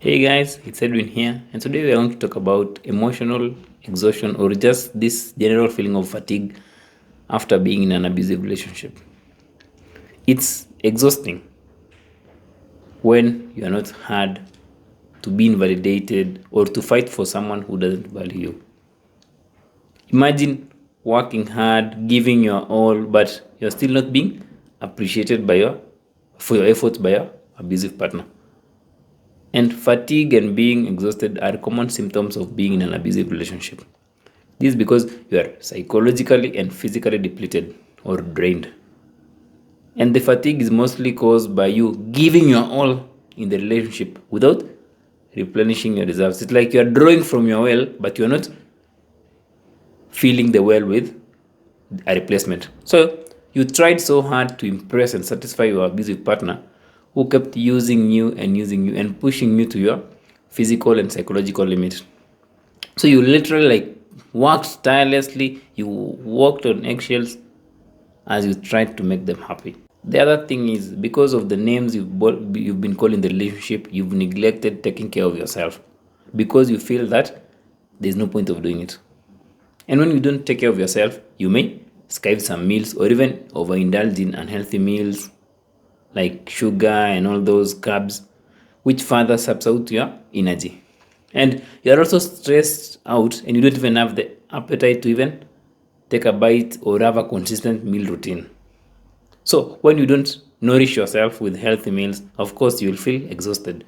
Hey guys, it's Edwin here, and today we are going to talk about emotional exhaustion or just this general feeling of fatigue after being in an abusive relationship. It's exhausting when you are not heard, to be invalidated, or to fight for someone who doesn't value you. Imagine working hard, giving your all, but you're still not being appreciated for your efforts by your abusive partner. And fatigue and being exhausted are common symptoms of being in an abusive relationship. This is because you are psychologically and physically depleted or drained. And the fatigue is mostly caused by you giving your all in the relationship without replenishing your reserves. It's like you are drawing from your well, but you're not filling the well with a replacement. So you tried so hard to impress and satisfy your abusive partner who kept using you and pushing you to your physical and psychological limit. So you literally worked tirelessly, you walked on eggshells as you tried to make them happy. The other thing is because of the names you've been called in the relationship, you've neglected taking care of yourself because you feel that there's no point of doing it. And when you don't take care of yourself, you may skip some meals or even overindulge in unhealthy meals like sugar and all those carbs, which further saps out your energy. And you're also stressed out and you don't even have the appetite to even take a bite or have a consistent meal routine. So when you don't nourish yourself with healthy meals, of course you will feel exhausted.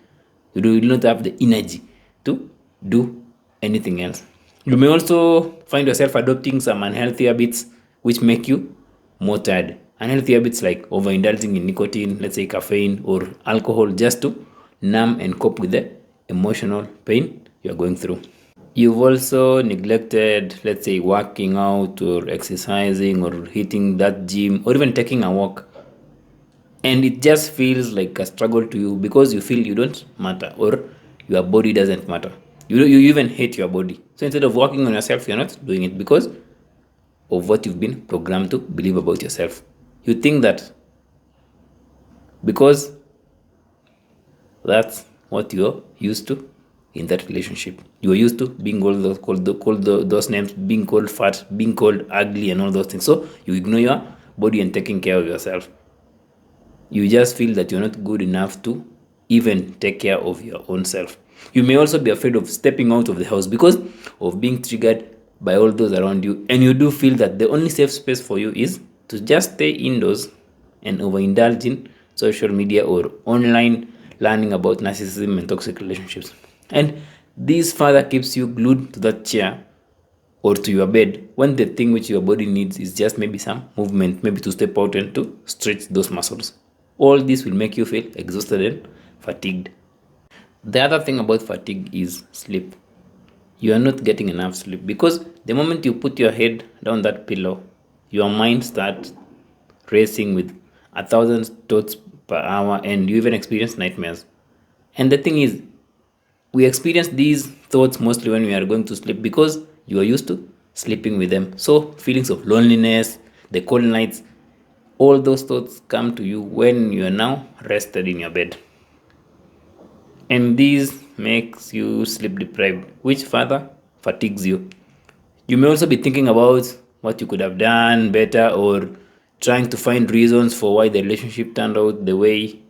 You will not have the energy to do anything else. You may also find yourself adopting some unhealthy habits which make you more tired. Unhealthy habits like overindulging in nicotine, let's say caffeine or alcohol, just to numb and cope with the emotional pain you're going through. You've also neglected, let's say, working out or exercising or hitting that gym or even taking a walk. And it just feels like a struggle to you because you feel you don't matter or your body doesn't matter. You even hate your body. So instead of working on yourself, you're not doing it because of what you've been programmed to believe about yourself. You think that because that's what you're used to in that relationship. You are used to being called those names, being called fat, being called ugly, and all those things. So you ignore your body and taking care of yourself. You just feel that you're not good enough to even take care of your own self. You may also be afraid of stepping out of the house because of being triggered by all those around you, and you do feel that the only safe space for you is to just stay indoors and overindulge in social media or online learning about narcissism and toxic relationships. And this further keeps you glued to that chair or to your bed when the thing which your body needs is just maybe some movement, maybe to step out and to stretch those muscles. All this will make you feel exhausted and fatigued. The other thing about fatigue is sleep. You are not getting enough sleep because the moment you put your head down that pillow, your mind starts racing with 1,000 thoughts per hour and you even experience nightmares. And the thing is, we experience these thoughts mostly when we are going to sleep because you are used to sleeping with them. So, feelings of loneliness, the cold nights, all those thoughts come to you when you are now rested in your bed. And this makes you sleep deprived, which further fatigues you. You may also be thinking about what you could have done better or trying to find reasons for why the relationship turned out the way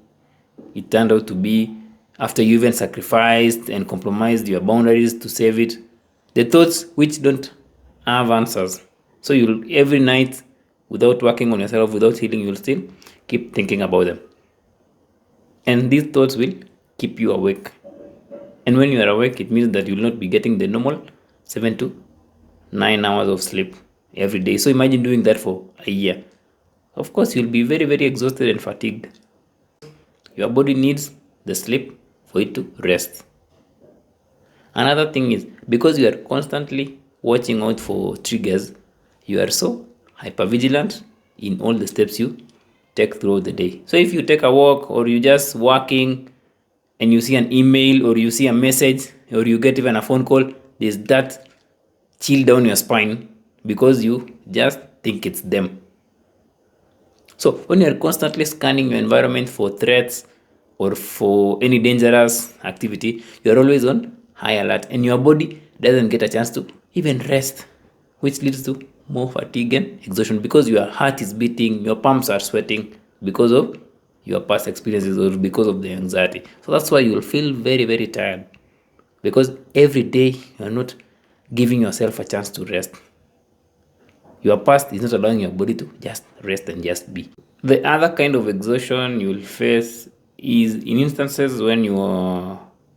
it turned out to be after you even sacrificed and compromised your boundaries to save it. The thoughts which don't have answers. So you'll every night without working on yourself, without healing, you'll still keep thinking about them. And these thoughts will keep you awake. And when you are awake, it means that you will not be getting the normal 7 to 9 hours of sleep every day. So imagine doing that for a year. Of course, you'll be very, very exhausted and fatigued. Your body needs the sleep for it to rest. Another thing is because you are constantly watching out for triggers, you are so hyper vigilant in all the steps you take throughout the day. So if you take a walk or you just working and you see an email or you see a message or you get even a phone call, there's that chill down your spine because you just think it's them. So when you're constantly scanning your environment for threats or for any dangerous activity, you're always on high alert, and your body doesn't get a chance to even rest, which leads to more fatigue and exhaustion because your heart is beating, your palms are sweating because of your past experiences or because of the anxiety. So that's why you'll feel very, very tired because every day you're not giving yourself a chance to rest. Your past is not allowing your body to just rest and just be. The other kind of exhaustion you'll face is in instances when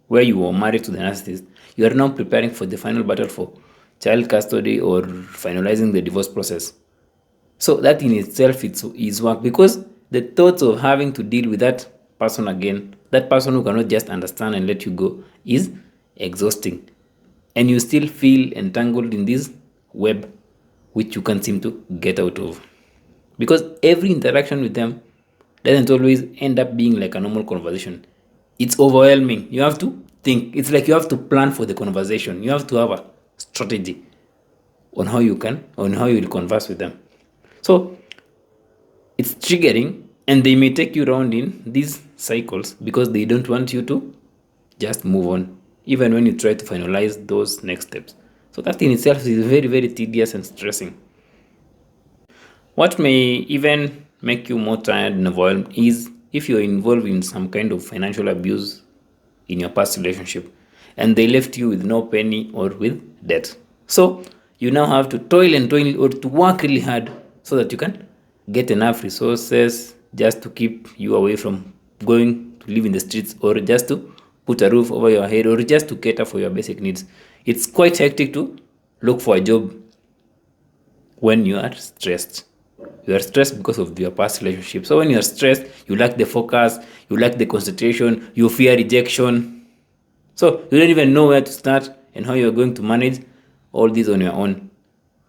where you were married to the narcissist. You are now preparing for the final battle for child custody or finalizing the divorce process. So that in itself is work because the thoughts of having to deal with that person again, that person who cannot just understand and let you go, is exhausting. And you still feel entangled in this web which you can't seem to get out of. Because every interaction with them doesn't always end up being like a normal conversation. It's overwhelming. You have to think. It's like you have to plan for the conversation. You have to have a strategy on how you will converse with them. So it's triggering, and they may take you around in these cycles because they don't want you to just move on, even when you try to finalize those next steps. So that in itself is very, very tedious and stressing. What may even make you more tired and overwhelmed is if you're involved in some kind of financial abuse in your past relationship and they left you with no penny or with debt. So you now have to toil and toil or to work really hard so that you can get enough resources just to keep you away from going to live in the streets or just to put a roof over your head or just to cater for your basic needs. It's quite hectic to look for a job when you are stressed. You are stressed because of your past relationship. So when you are stressed, you lack the focus, you lack the concentration, you fear rejection. So you don't even know where to start and how you're going to manage all this on your own.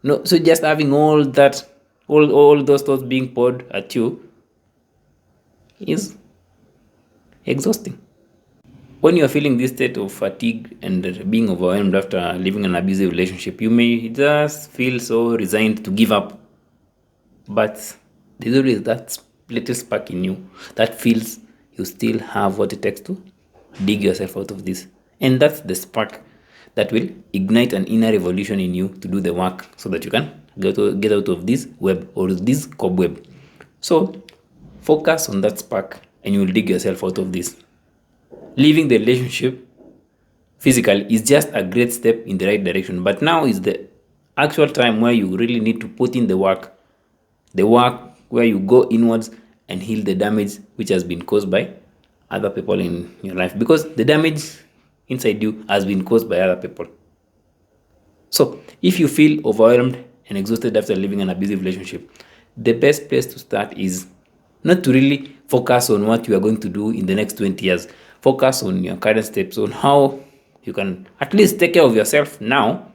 No, so just having all that, all those thoughts being poured at you is exhausting. When you are feeling this state of fatigue and being overwhelmed after living an abusive relationship, you may just feel so resigned to give up. But there's always that little spark in you that feels you still have what it takes to dig yourself out of this. And that's the spark that will ignite an inner revolution in you to do the work so that you can get out of this web or this cobweb. So focus on that spark and you will dig yourself out of this. Leaving the relationship physically is just a great step in the right direction. But now is the actual time where you really need to put in the work where you go inwards and heal the damage which has been caused by other people in your life, because the damage inside you has been caused by other people. So if you feel overwhelmed and exhausted after living an abusive relationship, the best place to start is not to really focus on what you are going to do in the next 20 years. Focus on your current steps, on how you can at least take care of yourself now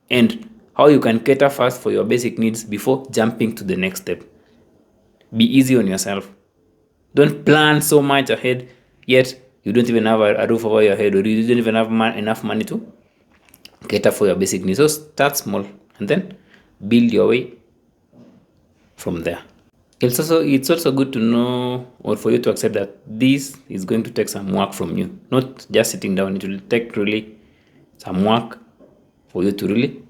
and how you can cater first for your basic needs before jumping to the next step. Be easy on yourself. Don't plan so much ahead, yet you don't even have a roof over your head or you don't even have enough money to cater for your basic needs. So start small and then build your way from there. It's also good to know or for you to accept that this is going to take some work from you, not just sitting down. It will take really some work for you to really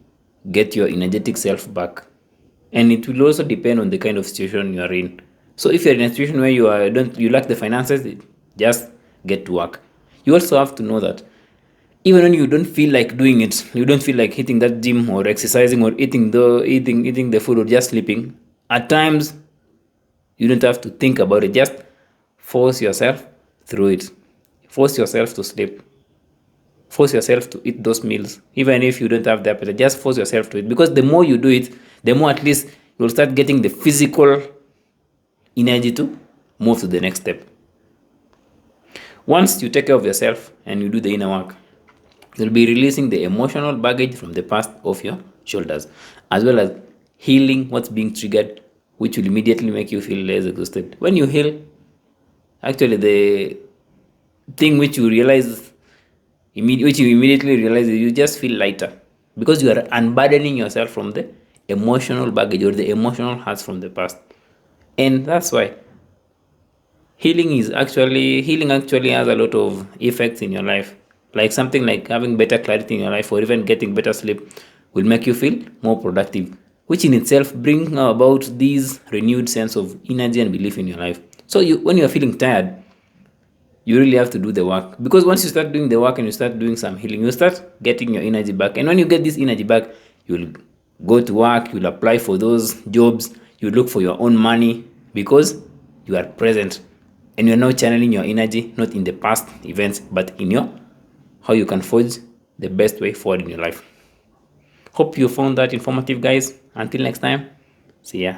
get your energetic self back. And it will also depend on the kind of situation you are in. So if you're in a situation where you lack the finances, just get to work. You also have to know that even when you don't feel like doing it, you don't feel like hitting that gym or exercising or eating the food or just sleeping, at times you don't have to think about it. Just force yourself through it. Force yourself to sleep. Force yourself to eat those meals. Even if you don't have the appetite, just force yourself to it. Because the more you do it, the more at least you'll start getting the physical energy to move to the next step. Once you take care of yourself and you do the inner work, you'll be releasing the emotional baggage from the past off your shoulders, as well as healing what's being triggered, which will immediately make you feel less exhausted. When you heal, actually the thing which you immediately realize is you just feel lighter because you are unburdening yourself from the emotional baggage or the emotional hurts from the past. And that's why Healing actually has a lot of effects in your life. Like something like having better clarity in your life or even getting better sleep will make you feel more productive, which in itself bring about this renewed sense of energy and belief in your life. So when you're feeling tired, you really have to do the work, because once you start doing the work and you start doing some healing, you start getting your energy back. And when you get this energy back, you'll go to work, you'll apply for those jobs, you look for your own money, because you are present and you're now channeling your energy not in the past events but in your how you can forge the best way forward in your life. Hope you found that informative, guys. Until next time, see ya.